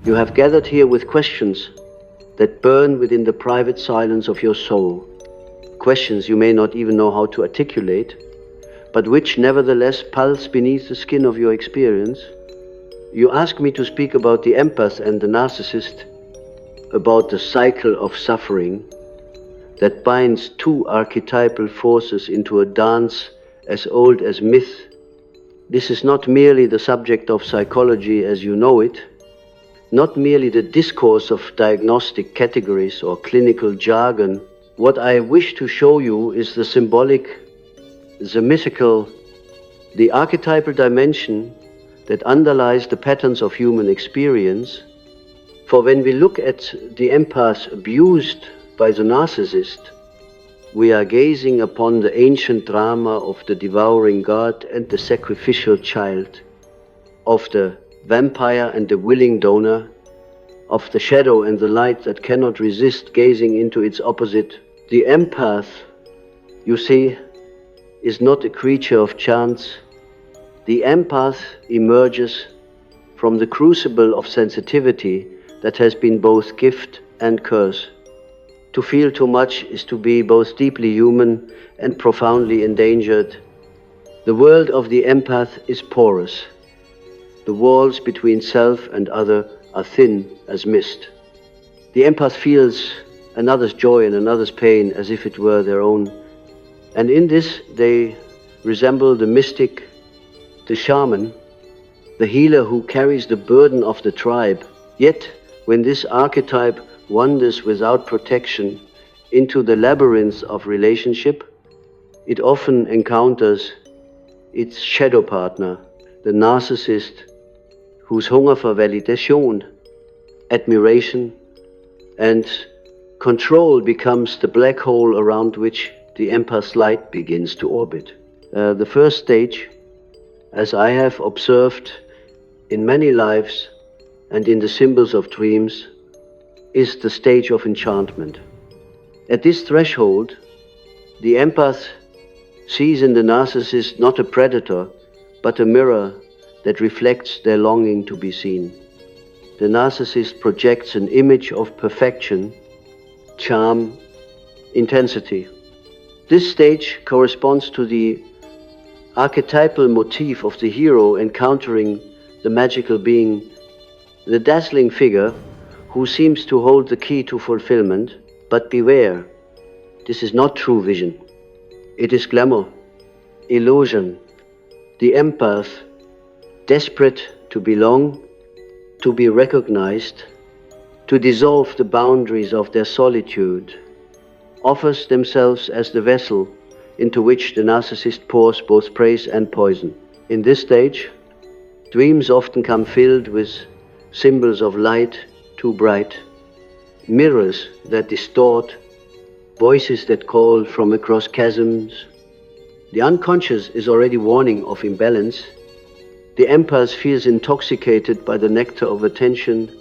You have gathered here with questions that burn within the private silence of your soul, questions you may not even know how to articulate, but which nevertheless pulse beneath the skin of your experience. You ask me to speak about the empath and the narcissist, about the cycle of suffering that binds two archetypal forces into a dance as old as myth. This is not merely the subject of psychology as you know it, not merely the discourse of diagnostic categories or clinical jargon. What I wish to show you is the symbolic, the mythical, the archetypal dimension that underlies the patterns of human experience. For when we look at the empath abused by the narcissist, we are gazing upon the ancient drama of the devouring God and the sacrificial child, of the vampire and the willing donor, of the shadow and the light that cannot resist gazing into its opposite. The empath, you see, is not a creature of chance. The empath emerges from the crucible of sensitivity that has been both gift and curse. To feel too much is to be both deeply human and profoundly endangered. The world of the empath is porous. The walls between self and other are thin as mist. The empath feels another's joy and another's pain as if it were their own. And in this they resemble the mystic, the shaman, the healer who carries the burden of the tribe. Yet, when this archetype wanders without protection into the labyrinth of relationship, it often encounters its shadow partner, the narcissist, whose hunger for validation, admiration, and control becomes the black hole around which the empath's light begins to orbit. The first stage, as I have observed in many lives and in the symbols of dreams, is the stage of enchantment. At this threshold, the empath sees in the narcissist not a predator, but a mirror that reflects their longing to be seen. The narcissist projects an image of perfection, charm, intensity. This stage corresponds to the archetypal motif of the hero encountering the magical being, the dazzling figure who seems to hold the key to fulfillment. But beware, this is not true vision. It is glamour, illusion. The empath, desperate to belong, to be recognized, to dissolve the boundaries of their solitude, offers themselves as the vessel into which the narcissist pours both praise and poison. In this stage, dreams often come filled with symbols of light too bright, mirrors that distort, voices that call from across chasms. The unconscious is already warning of imbalance. The empath feels intoxicated by the nectar of attention,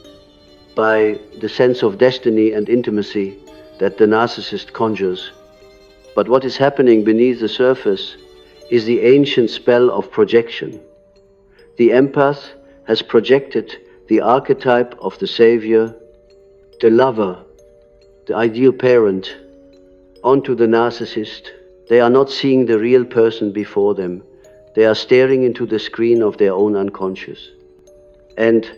by the sense of destiny and intimacy that the narcissist conjures. But what is happening beneath the surface is the ancient spell of projection. The empath has projected the archetype of the savior, the lover, the ideal parent, onto the narcissist. They are not seeing the real person before them. They are staring into the screen of their own unconscious. And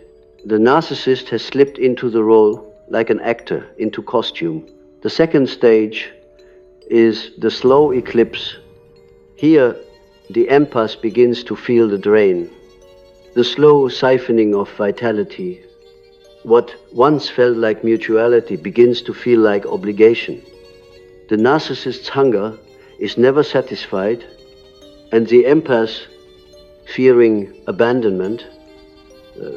the narcissist has slipped into the role like an actor, into costume. The second stage is the slow eclipse. Here, the empath begins to feel the drain, the slow siphoning of vitality. What once felt like mutuality begins to feel like obligation. The narcissist's hunger is never satisfied, and the empath, fearing abandonment,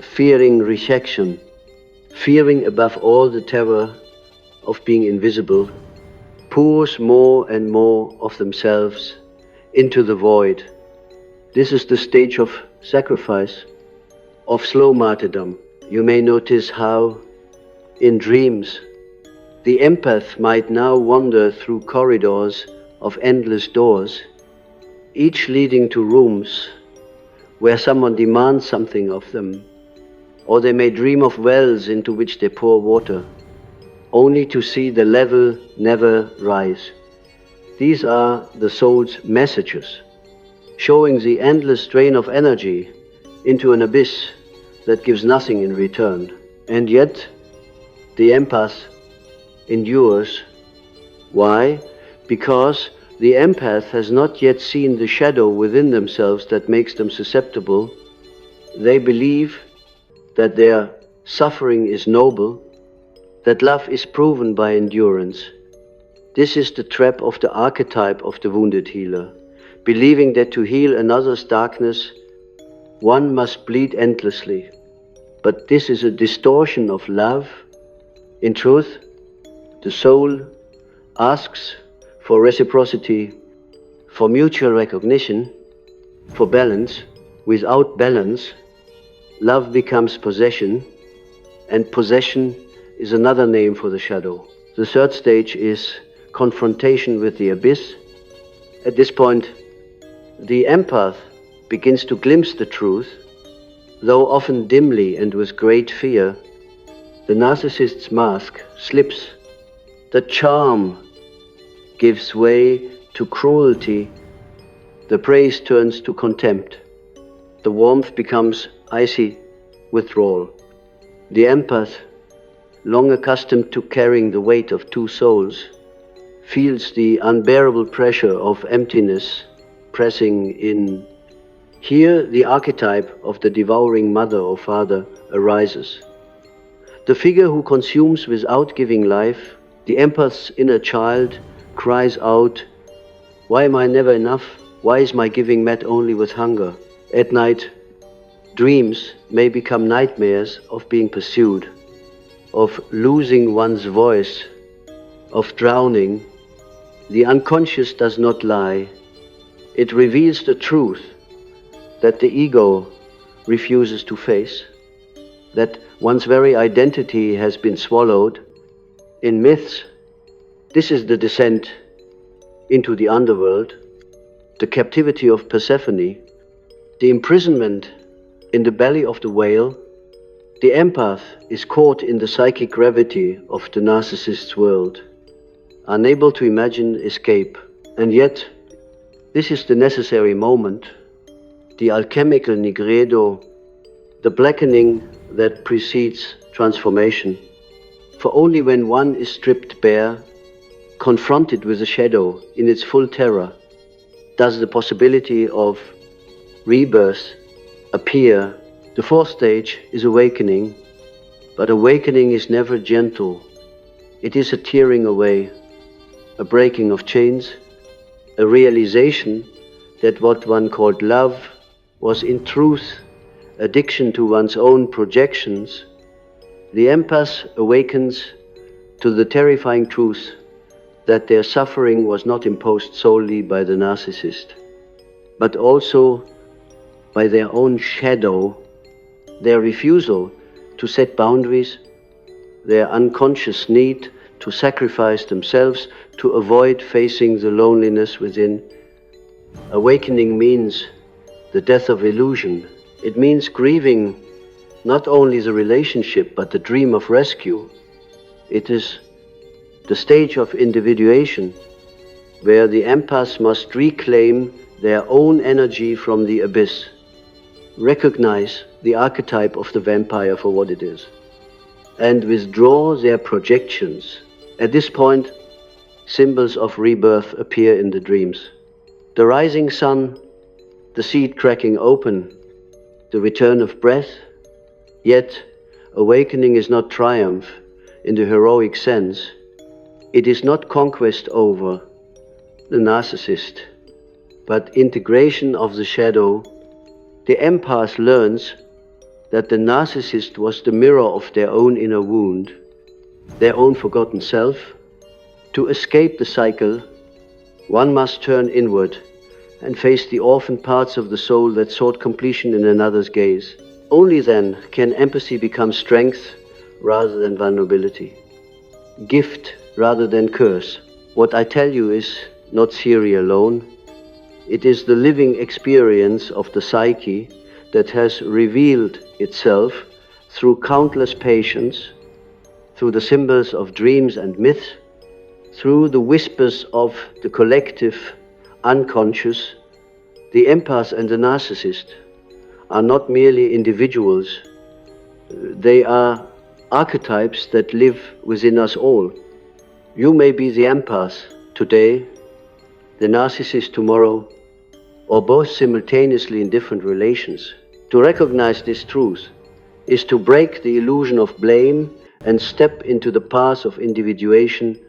fearing rejection, fearing above all the terror of being invisible, pours more and more of themselves into the void. This is the stage of sacrifice, of slow martyrdom. You may notice how, in dreams, the empath might now wander through corridors of endless doors, each leading to rooms where someone demands something of them, or they may dream of wells into which they pour water, only to see the level never rise. These are the soul's messages, showing the endless drain of energy into an abyss that gives nothing in return. And yet, the empath endures. Why? Because the empath has not yet seen the shadow within themselves that makes them susceptible. They believe that their suffering is noble, that love is proven by endurance. This is the trap of the archetype of the wounded healer, believing that to heal another's darkness, one must bleed endlessly. But this is a distortion of love. In truth, the soul asks for reciprocity, for mutual recognition, for balance. Without balance, love becomes possession, and possession is another name for the shadow. The third stage is confrontation with the abyss. At this point, the empath begins to glimpse the truth, though often dimly and with great fear. The narcissist's mask slips. The charm gives way to cruelty. The praise turns to contempt. The warmth becomes icy withdrawal. The empath, long accustomed to carrying the weight of two souls, feels the unbearable pressure of emptiness pressing in. Here, the archetype of the devouring mother or father arises. The figure who consumes without giving life, the empath's inner child, cries out, "Why am I never enough? Why is my giving met only with hunger?" At night, dreams may become nightmares of being pursued, of losing one's voice, of drowning. The unconscious does not lie. It reveals the truth that the ego refuses to face, that one's very identity has been swallowed in myths. This is the descent into the underworld, the captivity of Persephone, the imprisonment in the belly of the whale. The empath is caught in the psychic gravity of the narcissist's world, unable to imagine escape. And yet, this is the necessary moment, the alchemical nigredo, the blackening that precedes transformation. For only when one is stripped bare, confronted with the shadow in its full terror, does the possibility of rebirth appear. The fourth stage is awakening, but awakening is never gentle. It is a tearing away, a breaking of chains, a realization that what one called love was in truth addiction to one's own projections. The empath awakens to the terrifying truth that their suffering was not imposed solely by the narcissist, but also by their own shadow, their refusal to set boundaries, their unconscious need to sacrifice themselves to avoid facing the loneliness within. Awakening means the death of illusion. It means grieving not only the relationship, but the dream of rescue. It is the stage of individuation, where the empaths must reclaim their own energy from the abyss, recognize the archetype of the vampire for what it is, and withdraw their projections. At this point, symbols of rebirth appear in the dreams. The rising sun, the seed cracking open, the return of breath. Yet, awakening is not triumph in the heroic sense. It is not conquest over the narcissist, but integration of the shadow. The empath learns that the narcissist was the mirror of their own inner wound, their own forgotten self. To escape the cycle, one must turn inward and face the orphaned parts of the soul that sought completion in another's gaze. Only then can empathy become strength rather than vulnerability, gift rather than curse. What I tell you is not theory alone. It is the living experience of the psyche that has revealed itself through countless patience, through the symbols of dreams and myths, through the whispers of the collective unconscious, the empath and the narcissist are not merely individuals, they are archetypes that live within us all. You may be the empath today, the narcissist tomorrow, or both simultaneously in different relations. To recognize this truth is to break the illusion of blame and step into the path of individuation,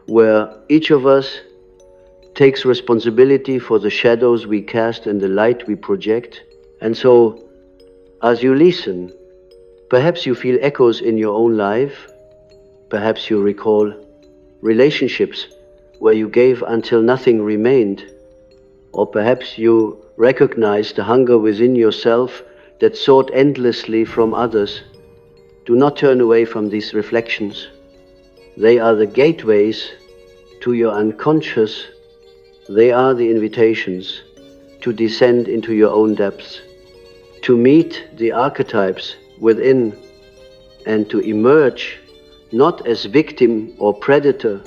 where each of us takes responsibility for the shadows we cast and the light we project. And so, as you listen, perhaps you feel echoes in your own life, perhaps you recall relationships where you gave until nothing remained, or perhaps you recognize the hunger within yourself that sought endlessly from others. Do not turn away from these reflections. They are the gateways to your unconscious. They are the invitations to descend into your own depths, to meet the archetypes within, and to emerge not as victim or predator,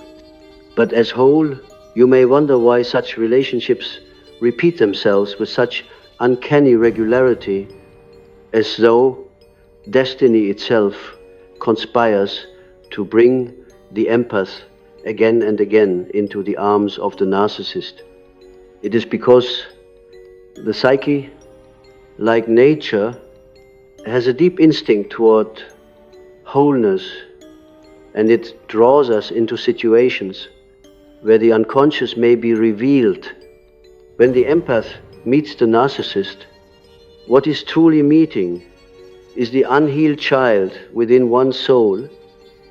but as whole. You may wonder why such relationships repeat themselves with such uncanny regularity, as though destiny itself conspires to bring the empath again and again into the arms of the narcissist. It is because the psyche, like nature, has a deep instinct toward wholeness, and it draws us into situations where the unconscious may be revealed. When the empath meets the narcissist, what is truly meeting is the unhealed child within one's soul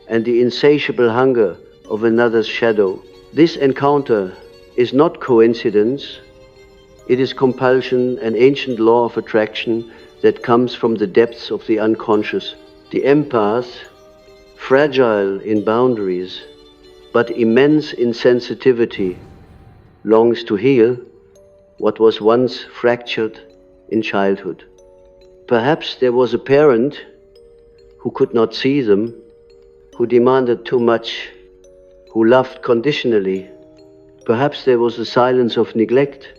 and the insatiable hunger of another's shadow. This encounter is not coincidence, it is compulsion, an ancient law of attraction that comes from the depths of the unconscious. The empath, fragile in boundaries, but immense in sensitivity, longs to heal what was once fractured in childhood. Perhaps there was a parent who could not see them, who demanded too much, who loved conditionally. Perhaps there was the silence of neglect,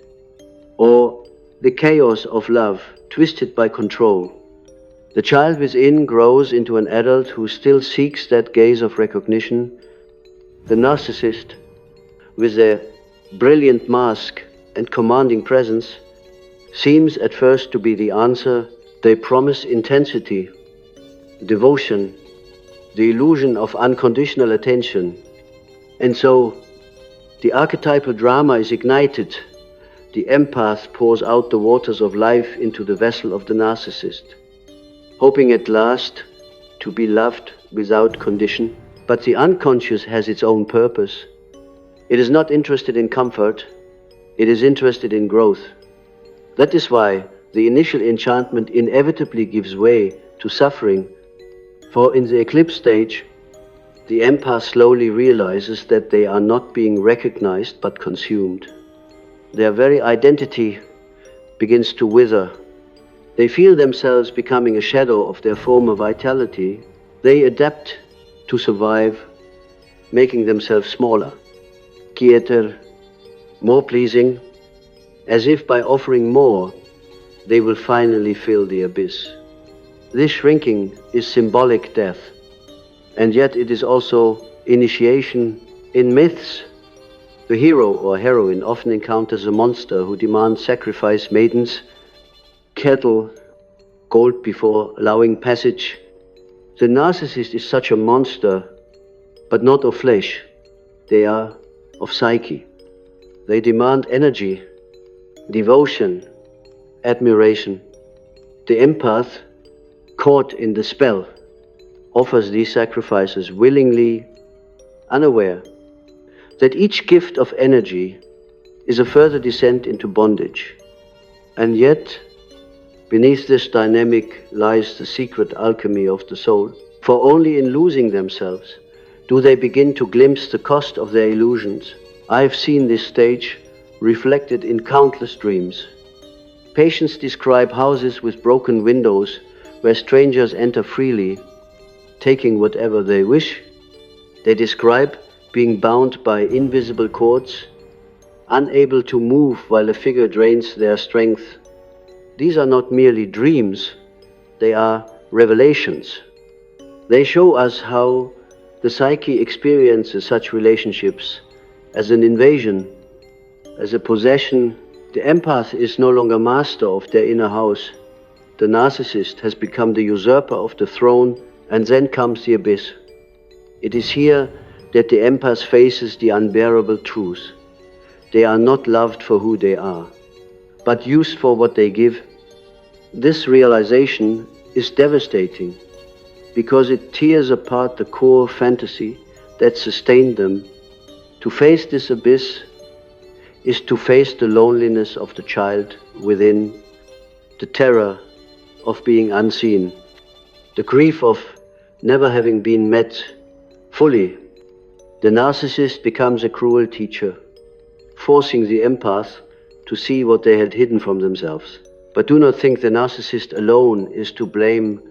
or the chaos of love twisted by control. The child within grows into an adult who still seeks that gaze of recognition. The narcissist, with their brilliant mask and commanding presence, seems at first to be the answer. They promise intensity, devotion, the illusion of unconditional attention. And so the archetypal drama is ignited. The empath pours out the waters of life into the vessel of the narcissist, hoping at last to be loved without condition. But the unconscious has its own purpose. It is not interested in comfort, it is interested in growth. That is why the initial enchantment inevitably gives way to suffering, for in the eclipse stage, the empath slowly realizes that they are not being recognized but consumed. Their very identity begins to wither. They feel themselves becoming a shadow of their former vitality. They adapt to survive, making themselves smaller, quieter, more pleasing, as if by offering more, they will finally fill the abyss. This shrinking is symbolic death, and yet it is also initiation. In myths, the hero or heroine often encounters a monster who demands sacrifice, maidens, cattle, gold before allowing passage. The narcissist is such a monster, but not of flesh. They are of psyche. They demand energy, devotion, admiration. The empath, caught in the spell, offers these sacrifices willingly, unaware that each gift of energy is a further descent into bondage. And yet, beneath this dynamic lies the secret alchemy of the soul. For only in losing themselves do they begin to glimpse the cost of their illusions. I have seen this stage reflected in countless dreams. Patients describe houses with broken windows where strangers enter freely, taking whatever they wish. They describe being bound by invisible cords, unable to move while a figure drains their strength. These are not merely dreams, they are revelations. They show us how the psyche experiences such relationships as an invasion, as a possession. The empath is no longer master of their inner house. The narcissist has become the usurper of the throne, and then comes the abyss. It is here that the empath faces the unbearable truth. They are not loved for who they are, but used for what they give. This realization is devastating because it tears apart the core fantasy that sustained them. To face this abyss is to face the loneliness of the child within, the terror of being unseen, the grief of never having been met fully. The narcissist becomes a cruel teacher, forcing the empath to see what they had hidden from themselves. But do not think the narcissist alone is to blame.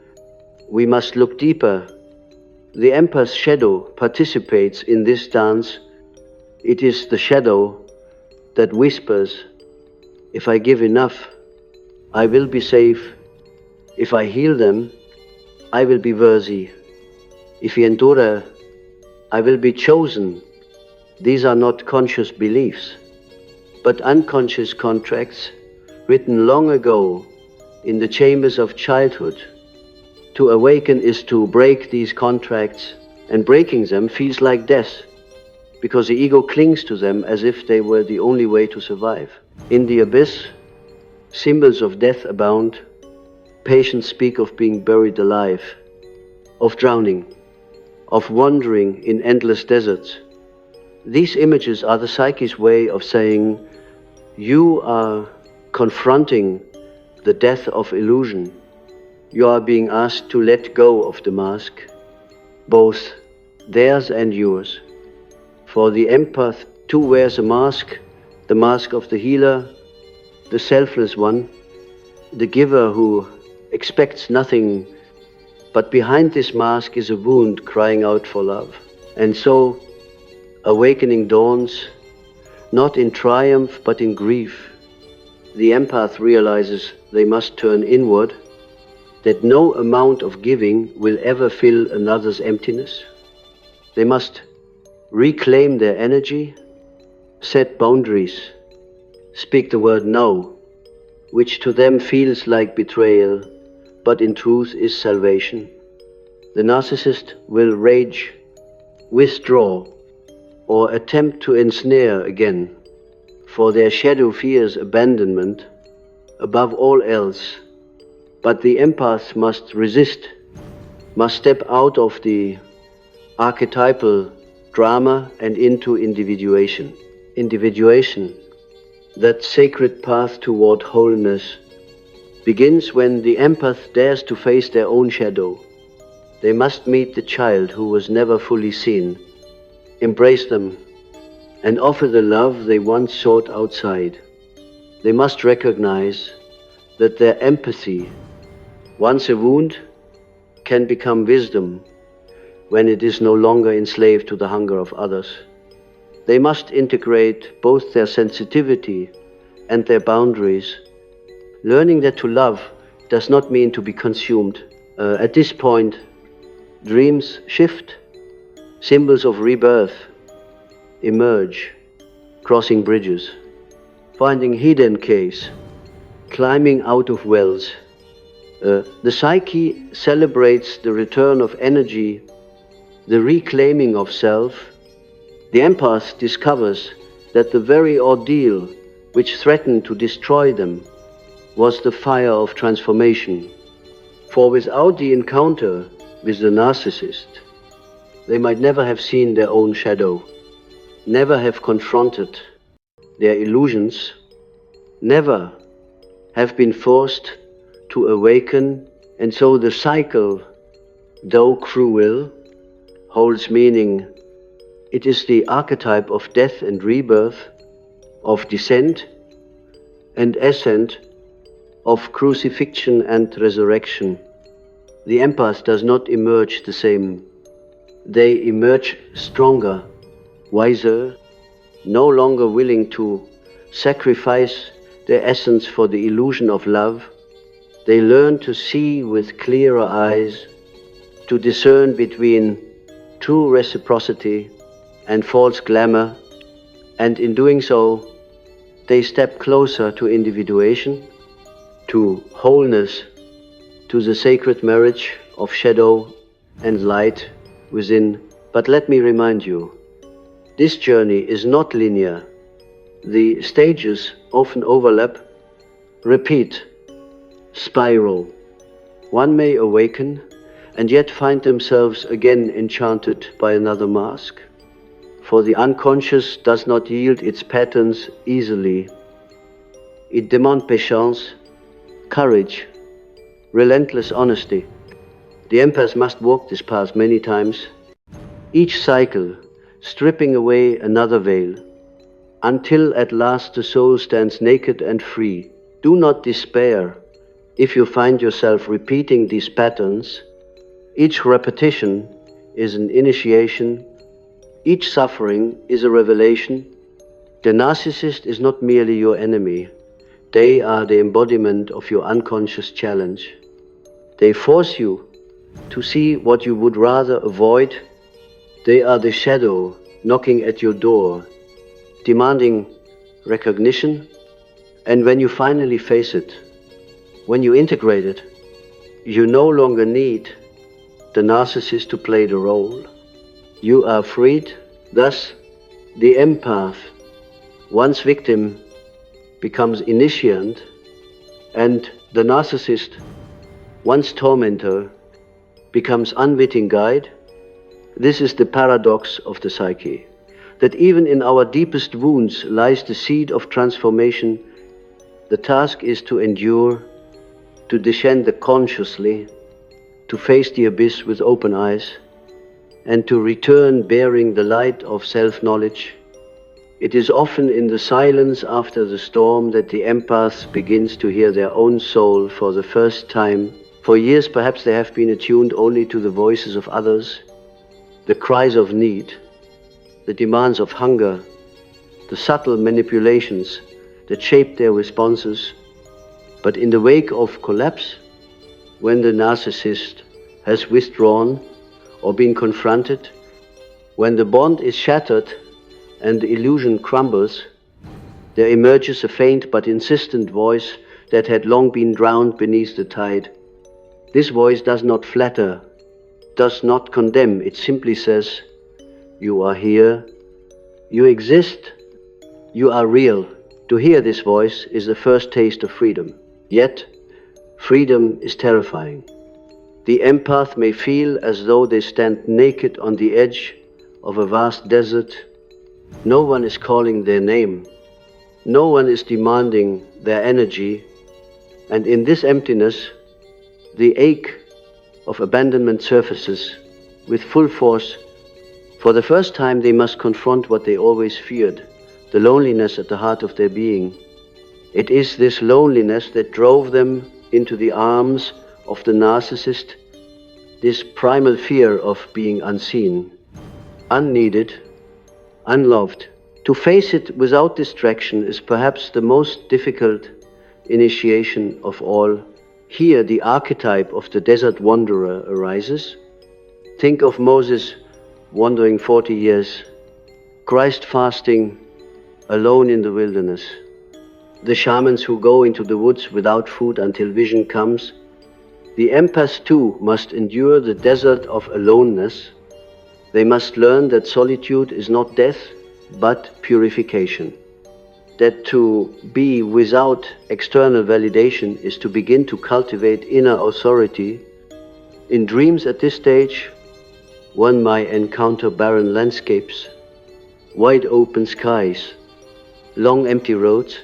We must look deeper. The empath's shadow participates in this dance. It is the shadow that whispers, if I give enough, I will be safe. If I heal them, I will be worthy. If I endure, I will be chosen. These are not conscious beliefs, but unconscious contracts written long ago in the chambers of childhood. To awaken is to break these contracts, and breaking them feels like death, because the ego clings to them as if they were the only way to survive. In the abyss, symbols of death abound. Patients speak of being buried alive, of drowning, of wandering in endless deserts. These images are the psyche's way of saying, you are confronting the death of illusion. You are being asked to let go of the mask, both theirs and yours. For the empath too wears a mask, the mask of the healer, the selfless one, the giver who expects nothing, but behind this mask is a wound crying out for love. And so, awakening dawns, not in triumph but in grief. The empath realizes they must turn inward, that no amount of giving will ever fill another's emptiness. They must reclaim their energy, set boundaries, speak the word no, which to them feels like betrayal, but in truth is salvation. The narcissist will rage, withdraw, or attempt to ensnare again, for their shadow fears abandonment above all else. But the empath must resist, must step out of the archetypal drama and into individuation. Individuation, that sacred path toward wholeness, begins when the empath dares to face their own shadow. They must meet the child who was never fully seen, embrace them, and offer the love they once sought outside. They must recognize that their empathy, once a wound, can become wisdom when it is no longer enslaved to the hunger of others. They must integrate both their sensitivity and their boundaries, learning that to love does not mean to be consumed. At this point, dreams shift, symbols of rebirth emerge, crossing bridges, finding hidden caves, climbing out of wells. The psyche celebrates the return of energy, the reclaiming of self. The empath discovers that the very ordeal which threatened to destroy them was the fire of transformation. For without the encounter with the narcissist, they might never have seen their own shadow, never have confronted their illusions, never have been forced to awaken. And so the cycle, though cruel, holds meaning. It is the archetype of death and rebirth, of descent and ascent, of crucifixion and resurrection. The empath does not emerge the same. They emerge stronger, wiser, no longer willing to sacrifice their essence for the illusion of love. They learn to see with clearer eyes, to discern between true reciprocity and false glamour, and in doing so, they step closer to individuation, to wholeness, to the sacred marriage of shadow and light within. But let me remind you, this journey is not linear. The stages often overlap, repeat, spiral. One may awaken and yet find themselves again enchanted by another mask. For the unconscious does not yield its patterns easily. It demands patience, courage, relentless honesty. The empath must walk this path many times, each cycle stripping away another veil, until at last the soul stands naked and free. Do not despair if you find yourself repeating these patterns. Each repetition is an initiation. Each suffering is a revelation. The narcissist is not merely your enemy. They are the embodiment of your unconscious challenge. They force you to see what you would rather avoid. They are the shadow knocking at your door, demanding recognition. And when you finally face it, when you integrate it, you no longer need the narcissist to play the role. You are freed. Thus, the empath, once victim, becomes initiant, and the narcissist, once tormentor, becomes unwitting guide. This is the paradox of the psyche, that even in our deepest wounds lies the seed of transformation. The task is to endure, to descend consciously, to face the abyss with open eyes, and to return bearing the light of self-knowledge. It is often in the silence after the storm that the empath begins to hear their own soul for the first time. For years perhaps they have been attuned only to the voices of others, the cries of need, the demands of hunger, the subtle manipulations that shape their responses. But in the wake of collapse, when the narcissist has withdrawn or been confronted, when the bond is shattered and the illusion crumbles, there emerges a faint but insistent voice that had long been drowned beneath the tide. This voice does not flatter, does not condemn. It simply says, "You are here, you exist, you are real." To hear this voice is the first taste of freedom. Yet, freedom is terrifying. The empath may feel as though they stand naked on the edge of a vast desert. No one is calling their name. No one is demanding their energy. And in this emptiness, the ache of abandonment surfaces with full force. For the first time, they must confront what they always feared, the loneliness at the heart of their being. It is this loneliness that drove them into the arms of the narcissist, this primal fear of being unseen, unneeded, unloved. To face it without distraction is perhaps the most difficult initiation of all. Here the archetype of the desert wanderer arises. Think of Moses wandering 40 years, Christ fasting alone in the wilderness, the shamans who go into the woods without food until vision comes. The empaths too must endure the desert of aloneness. They must learn that solitude is not death, but purification. That to be without external validation is to begin to cultivate inner authority. In dreams at this stage, one might encounter barren landscapes, wide open skies, long empty roads.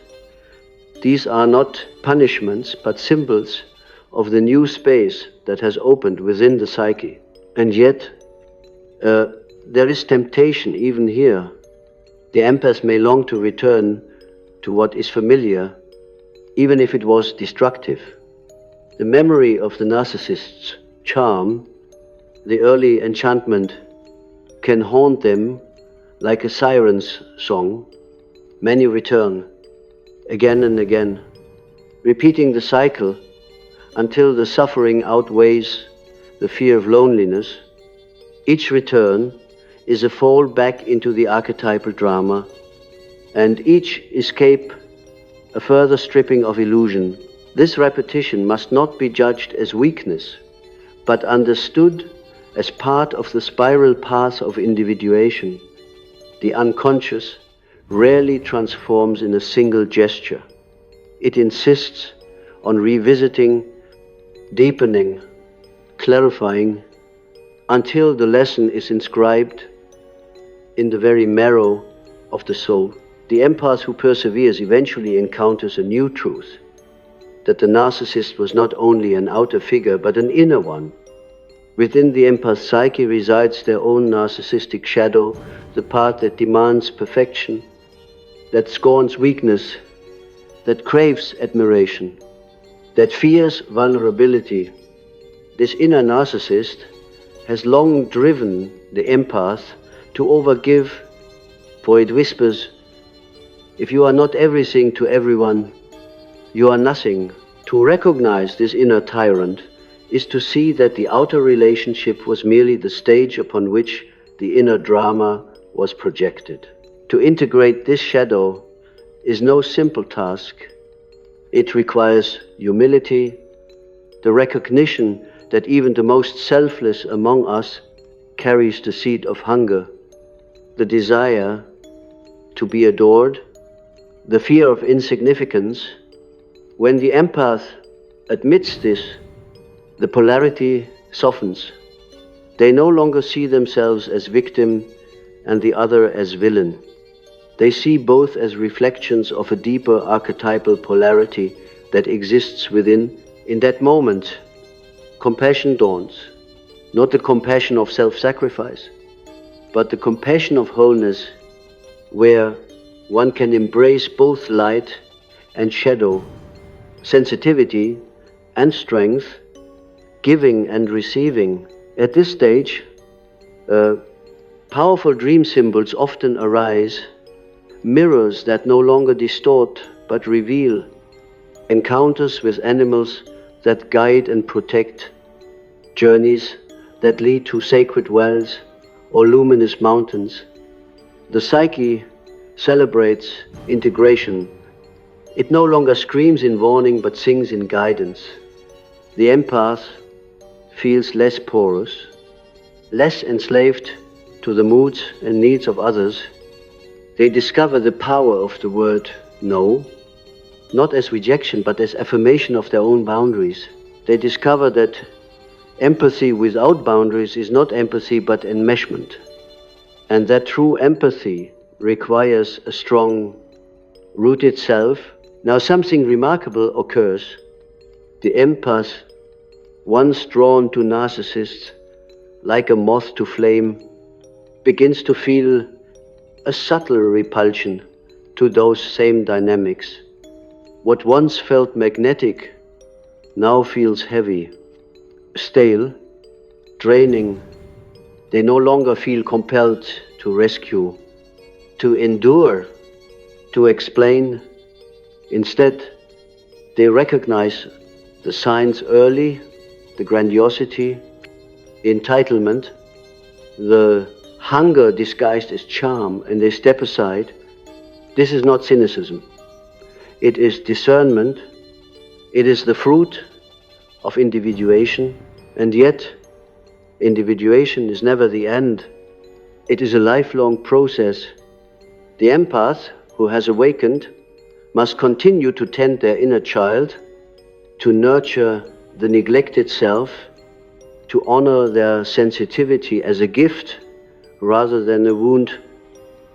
These are not punishments, but symbols of the new space that has opened within the psyche. And yet, there is temptation even here. The empath may long to return to what is familiar, even if it was destructive. The memory of the narcissist's charm, the early enchantment, can haunt them like a siren's song. Many return again and again, repeating the cycle until the suffering outweighs the fear of loneliness. Each return is a fall back into the archetypal drama, and each escape a further stripping of illusion. This repetition must not be judged as weakness, but understood as part of the spiral path of individuation. The unconscious rarely transforms in a single gesture. It insists on revisiting, deepening, clarifying, until the lesson is inscribed in the very marrow of the soul. The empath who perseveres eventually encounters a new truth, that the narcissist was not only an outer figure, but an inner one. Within the empath psyche resides their own narcissistic shadow, the part that demands perfection, that scorns weakness, that craves admiration, that fears vulnerability. This inner narcissist has long driven the empath to overgive, for it whispers, if you are not everything to everyone, you are nothing. To recognize this inner tyrant is to see that the outer relationship was merely the stage upon which the inner drama was projected. To integrate this shadow is no simple task. It requires humility, the recognition that even the most selfless among us carries the seed of hunger, the desire to be adored, the fear of insignificance. When the empath admits this, the polarity softens. They no longer see themselves as victim and the other as villain. They see both as reflections of a deeper archetypal polarity that exists within. In that moment, compassion dawns, not the compassion of self-sacrifice, but the compassion of wholeness, where one can embrace both light and shadow, sensitivity and strength, giving and receiving. At this stage, powerful dream symbols often arise, mirrors that no longer distort but reveal, encounters with animals that guide and protect, journeys that lead to sacred wells or luminous mountains. The psyche celebrates integration. It no longer screams in warning but sings in guidance. The empath feels less porous, less enslaved to the moods and needs of others. They discover the power of the word no, not as rejection but as affirmation of their own boundaries. They discover that empathy without boundaries is not empathy but enmeshment, and that true empathy requires a strong, rooted self. Now something remarkable occurs. The empath, once drawn to narcissists, like a moth to flame, begins to feel a subtle repulsion to those same dynamics. What once felt magnetic now feels heavy, stale, draining. They no longer feel compelled to rescue, to endure, to explain. Instead, they recognize the signs early, the grandiosity, entitlement, the hunger disguised as charm, and they step aside. This is not cynicism. It is discernment. It is the fruit of individuation, and yet individuation is never the end. It is a lifelong process. The empath who has awakened must continue to tend their inner child, to nurture the neglected self, to honor their sensitivity as a gift rather than a wound.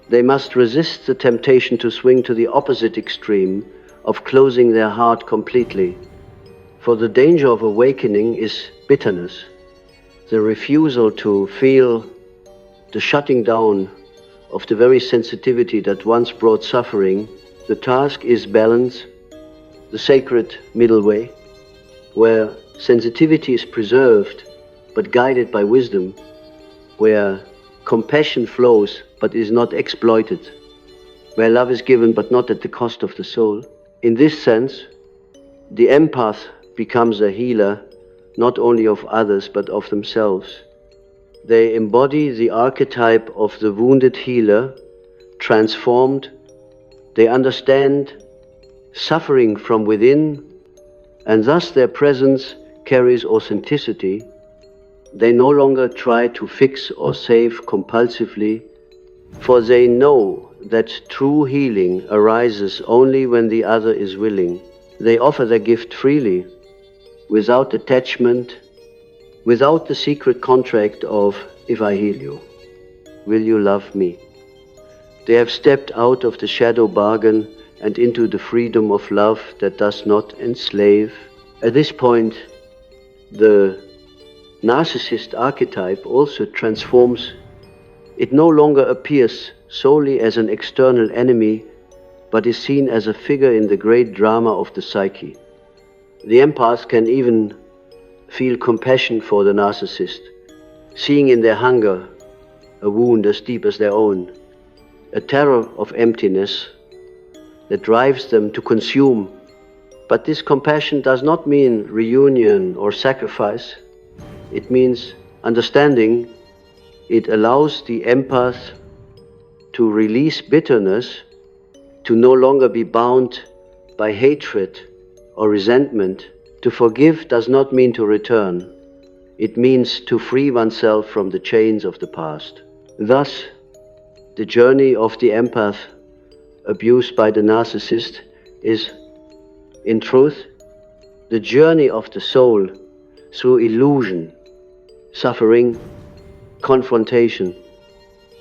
They must resist the temptation to swing to the opposite extreme of closing their heart completely. For the danger of awakening is bitterness, the refusal to feel, the shutting down of the very sensitivity that once brought suffering. The task is balance, the sacred middle way, where sensitivity is preserved but guided by wisdom, where compassion flows but is not exploited, where love is given but not at the cost of the soul. In this sense, the empath becomes a healer not only of others but of themselves. They embody the archetype of the wounded healer, transformed. They understand suffering from within, and thus their presence carries authenticity. They no longer try to fix or save compulsively, for they know that true healing arises only when the other is willing. They offer their gift freely, without attachment, without the secret contract of, if I heal you, will you love me? They have stepped out of the shadow bargain and into the freedom of love that does not enslave. At this point, the narcissist archetype also transforms. It no longer appears solely as an external enemy, but is seen as a figure in the great drama of the psyche. The empath can even feel compassion for the narcissist, seeing in their hunger a wound as deep as their own, a terror of emptiness that drives them to consume. But this compassion does not mean reunion or sacrifice. It means understanding. It allows the empath to release bitterness, to no longer be bound by hatred or resentment. To forgive does not mean to return. It means to free oneself from the chains of the past. Thus, the journey of the empath abused by the narcissist is, in truth, the journey of the soul through illusion, suffering, confrontation,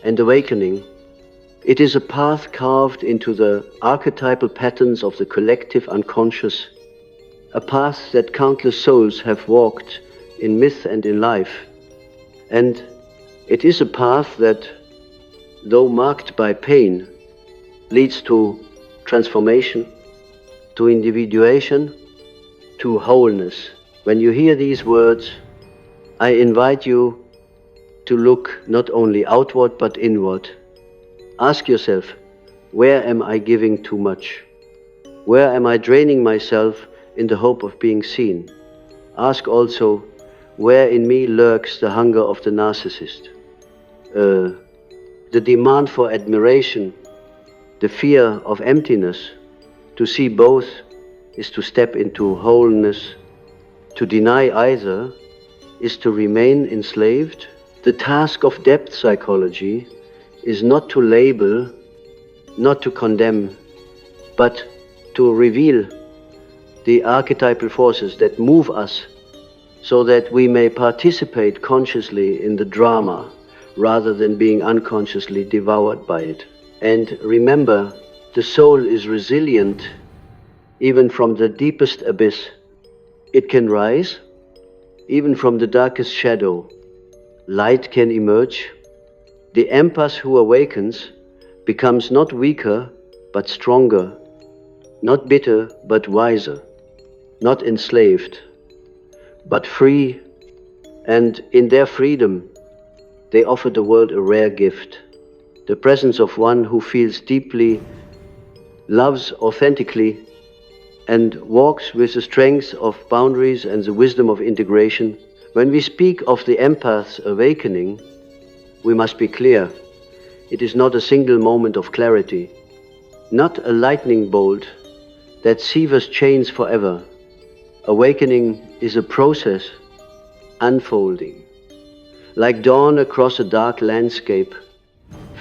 and awakening. It is a path carved into the archetypal patterns of the collective unconscious, a path that countless souls have walked in myth and in life. And it is a path that, though marked by pain, leads to transformation, to individuation, to wholeness. When you hear these words, I invite you to look not only outward but inward. Ask yourself, where am I giving too much? Where am I draining myself in the hope of being seen? Ask also, where in me lurks the hunger of the narcissist? The demand for admiration, the fear of emptiness. To see both is to step into wholeness. To deny either is to remain enslaved. The task of depth psychology is not to label, not to condemn, but to reveal the archetypal forces that move us so that we may participate consciously in the drama rather than being unconsciously devoured by it. And remember, the soul is resilient even from the deepest abyss. It can rise even from the darkest shadow. Light can emerge. The empath who awakens becomes not weaker but stronger, not bitter but wiser, not enslaved but free. And in their freedom they offer the world a rare gift, the presence of one who feels deeply, loves authentically, and walks with the strength of boundaries and the wisdom of integration. When we speak of the empath's awakening, we must be clear. It is not a single moment of clarity, not a lightning bolt that severs chains forever. Awakening is a process, unfolding. Like dawn across a dark landscape,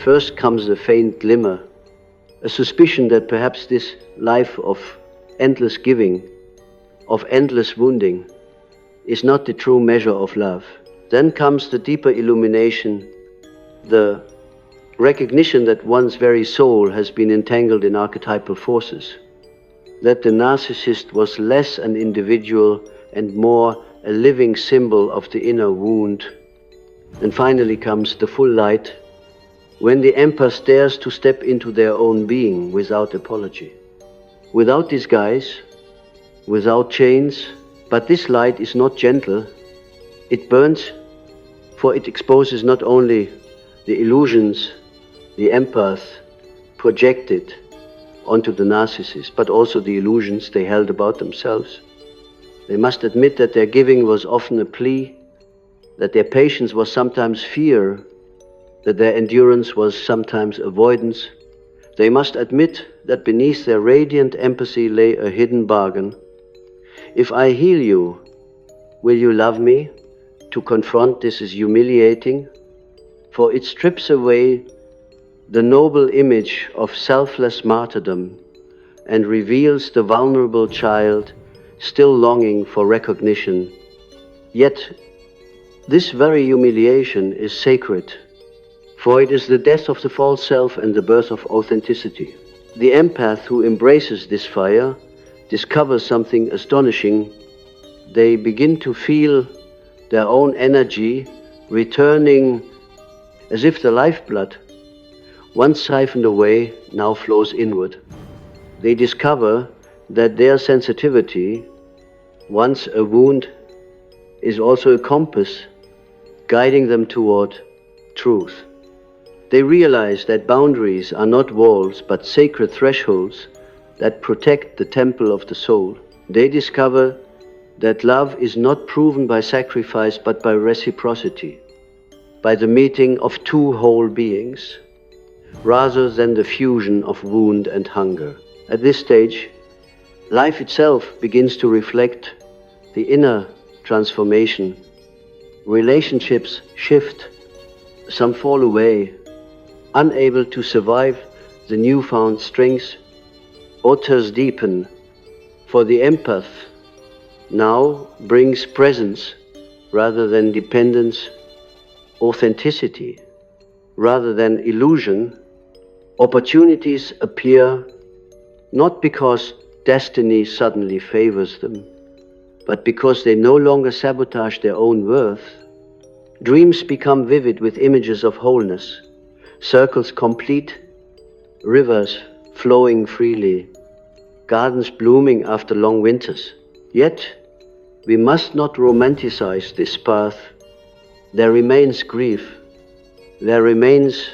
first comes a faint glimmer, a suspicion that perhaps this life of endless giving, of endless wounding, is not the true measure of love. Then comes the deeper illumination, the recognition that one's very soul has been entangled in archetypal forces, that the narcissist was less an individual and more a living symbol of the inner wound. And finally comes the full light, when the empath dares to step into their own being without apology, without disguise, without chains. But this light is not gentle. It burns for it exposes not only the illusions the empath projected onto the narcissist, but also the illusions they held about themselves. They must admit that their giving was often a plea, that their patience was sometimes fear, that their endurance was sometimes avoidance. They must admit that beneath their radiant empathy lay a hidden bargain. If I heal you, will you love me? To confront this is humiliating, for it strips away the noble image of selfless martyrdom and reveals the vulnerable child still longing for recognition. Yet, this very humiliation is sacred, for it is the death of the false self and the birth of authenticity. The empath who embraces this fire discovers something astonishing. They begin to feel their own energy returning as if the lifeblood, once siphoned away, now flows inward. They discover that their sensitivity, once a wound, is also a compass guiding them toward truth. They realize that boundaries are not walls but sacred thresholds that protect the temple of the soul. They discover that love is not proven by sacrifice but by reciprocity, by the meeting of two whole beings, rather than the fusion of wound and hunger. At this stage, life itself begins to reflect the inner transformation. Relationships shift, some fall away, unable to survive the newfound strength. Others deepen, for the empath now brings presence rather than dependence, authenticity rather than illusion. Opportunities appear not because destiny suddenly favors them, but because they no longer sabotage their own worth. Dreams become vivid with images of wholeness, circles complete, rivers flowing freely, gardens blooming after long winters. Yet, we must not romanticize this path. There remains grief. There remains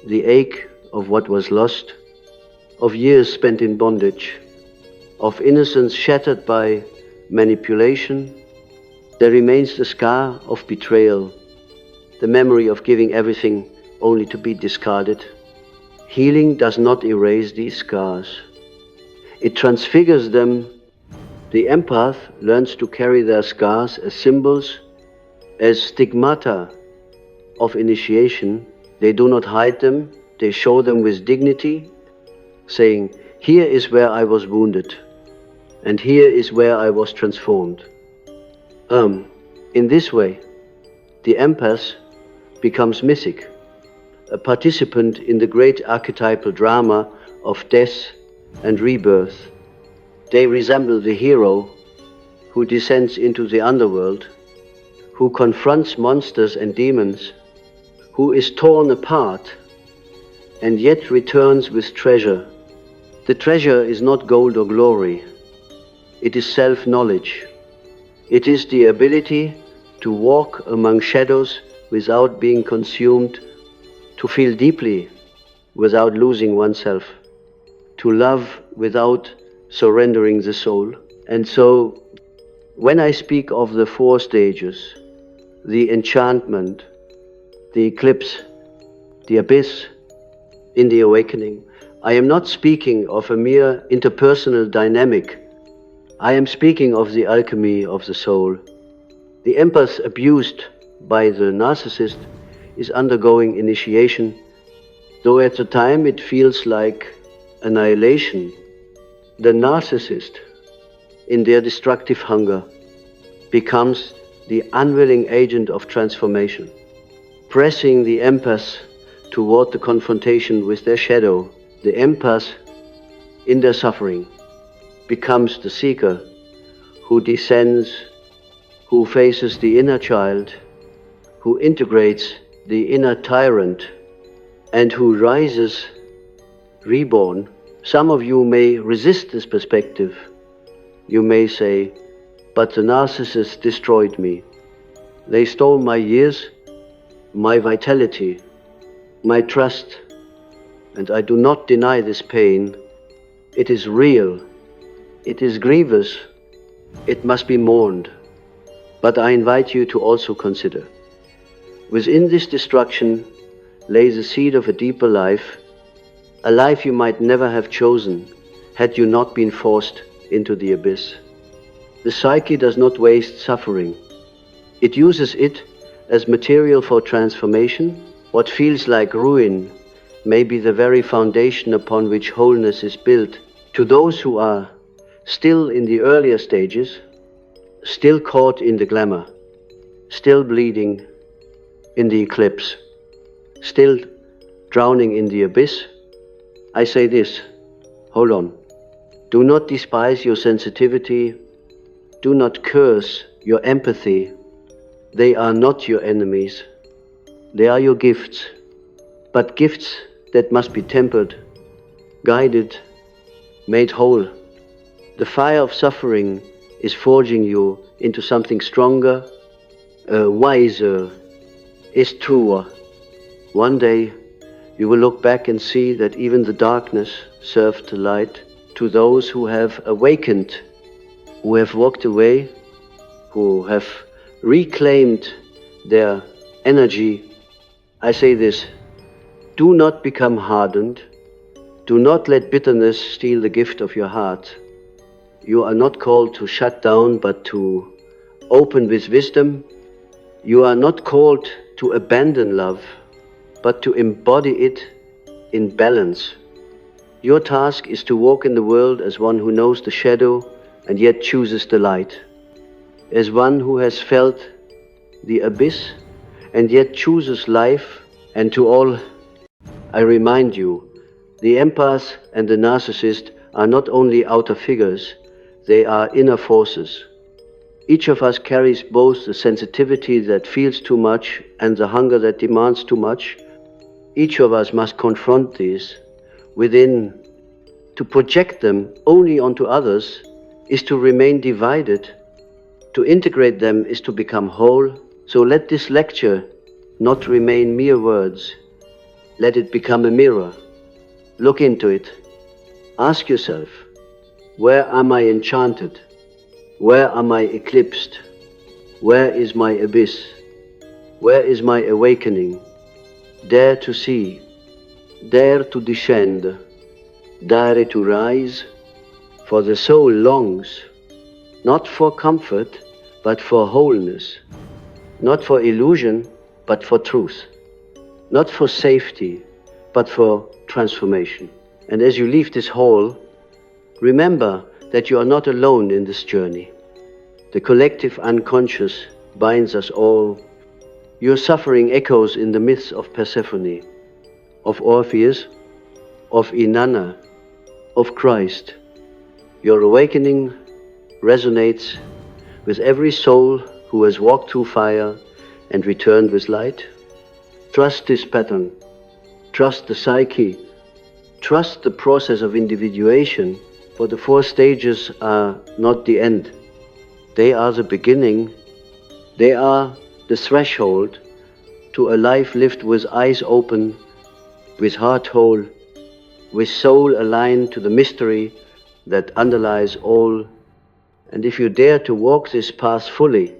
the ache of what was lost, of years spent in bondage, of innocence shattered by manipulation. There remains the scar of betrayal, the memory of giving everything only to be discarded. Healing does not erase these scars. It transfigures them. The empath learns to carry their scars as symbols, as stigmata of initiation. They do not hide them, they show them with dignity, saying, here is where I was wounded, and here is where I was transformed. In this way, the empath becomes mythic, a participant in the great archetypal drama of death and rebirth. They resemble the hero who descends into the underworld, who confronts monsters and demons, who is torn apart and yet returns with treasure. The treasure is not gold or glory. It is self-knowledge. It is the ability to walk among shadows without being consumed, to feel deeply without losing oneself, to love without surrendering the soul. And so, when I speak of the 4 stages, the enchantment, the eclipse, the abyss in the awakening, I am not speaking of a mere interpersonal dynamic. I am speaking of the alchemy of the soul. The empath abused by the narcissist is undergoing initiation, though at the time it feels like annihilation. The narcissist, in their destructive hunger, becomes the unwilling agent of transformation, pressing the empath toward the confrontation with their shadow. The empath, in their suffering, becomes the seeker who descends, who faces the inner child, who integrates the inner tyrant, and who rises reborn. Some of you may resist this perspective. You may say, but the narcissist destroyed me. They stole my years, my vitality, my trust, and I do not deny this pain. It is real, it is grievous, it must be mourned. But I invite you to also consider, within this destruction lays the seed of a deeper life, a life you might never have chosen had you not been forced into the abyss. The psyche does not waste suffering. It uses it as material for transformation. What feels like ruin may be the very foundation upon which wholeness is built. To those who are still in the earlier stages, still caught in the glamour, still bleeding in the eclipse, still drowning in the abyss, I say this: hold on. Do not despise your sensitivity. Do not curse your empathy. They are not your enemies. They are your gifts, but gifts that must be tempered, guided, made whole. The fire of suffering is forging you into something stronger, wiser, is truer. One day you will look back and see that even the darkness served the light. To those who have awakened, who have walked away, who have reclaimed their energy, I say this: do not become hardened. Do not let bitterness steal the gift of your heart. You are not called to shut down, but to open with wisdom. You are not called to abandon love, but to embody it in balance. Your task is to walk in the world as one who knows the shadow and yet chooses the light, as one who has felt the abyss and yet chooses life. And to all, I remind you, the empath and the narcissist are not only outer figures, they are inner forces. Each of us carries both the sensitivity that feels too much and the hunger that demands too much. Each of us must confront these within. To project them only onto others is to remain divided. To integrate them is to become whole. So let this lecture not remain mere words. Let it become a mirror. Look into it. Ask yourself, where am I enchanted? Where am I eclipsed? Where is my abyss? Where is my awakening? Dare to see, dare to descend, dare to rise, for the soul longs, not for comfort, but for wholeness, not for illusion, but for truth, not for safety, but for transformation. And as you leave this hall, remember that you are not alone in this journey. The collective unconscious binds us all. Your suffering echoes in the myths of Persephone, of Orpheus, of Inanna, of Christ. Your awakening resonates with every soul who has walked through fire and returned with light. Trust this pattern. Trust the psyche. Trust the process of individuation, for the 4 stages are not the end. They are the beginning. They are the threshold to a life lived with eyes open, with heart whole, with soul aligned to the mystery that underlies all. And if you dare to walk this path fully,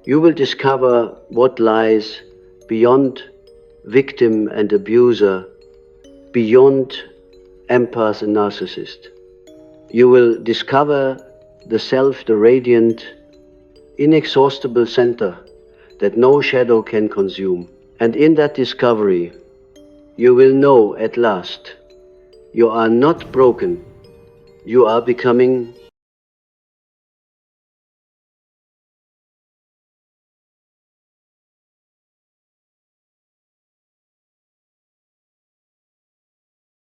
you will discover what lies beyond victim and abuser, beyond empath and narcissist. You will discover the self, the radiant, inexhaustible center that no shadow can consume. And in that discovery, you will know at last, you are not broken, you are becoming